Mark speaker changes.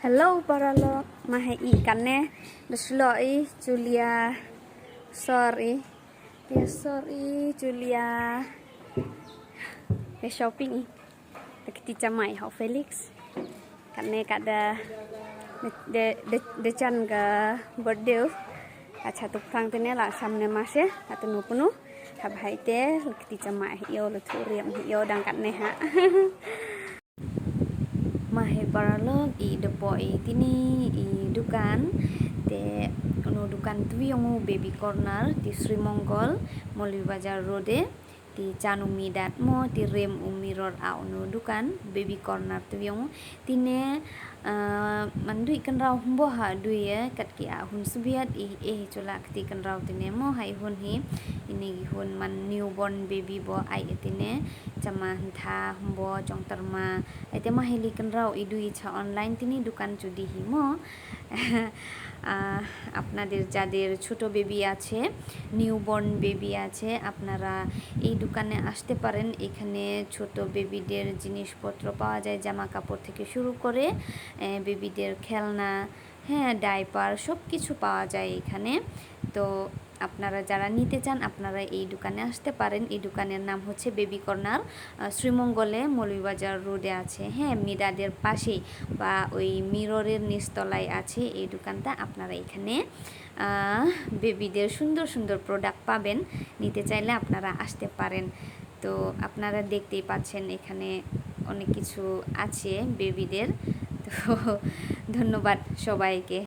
Speaker 1: Hello para lo mahe ikan ne besloi Julia sorry Julia ke shopping dekti camai ho Felix kan ne kada de chan ga birthday acha tu prang tene la samne mase atunu punu habhai te dekti camai yo le thuriam yo dang kan ne ha mahe paralog i depo i tini i dukan te ono dukan tu yung baby corner di Sri Mongol Moli Bazar Road di Chanu Midat mo di rem mirror a ono dukan baby corner tu yung tine mandui kan raw humbo ha dui kat ki a hun subiat i chola kti kan raw tine mo hai hun hi ini hun man newborn baby bo ai tine chama tha humbo jong tarma aite ma heli kan raw i dui cha online tini dukan judi hi mo আপনাদের যাদের ছোট baby আছে newborn baby আছে আপনারা এই দোকানে আসতে পারেন এখানে ছোট বেবিদের জিনিসপত্র পাওয়া যায় জামা কাপড় থেকে শুরু করে বেবিদের খেলনা হ্যাঁ ডাইপার সব কিছু পাওয়া যায় এখানে তো আপনারা যারা নিতে চান আপনারা এই দোকানে আসতে পারেন এই দোকানের নাম হচ্ছে বেবি কর্নার শ্রীমঙ্গলে মৌলভীবাজার রোডে আছে হ্যাঁ মিরাদের পাশেই বা ওই মিররের নিচতলায় আছে এই দোকানটা আপনারা এখানে বেবিদের সুন্দর সুন্দর প্রোডাক্ট পাবেন নিতে চাইলে আপনারা আসতে পারেন তো আপনারা দেখতেই পাচ্ছেন এখানে অনেক কিছু আছে বেবিদের তো ধন্যবাদ সবাইকে।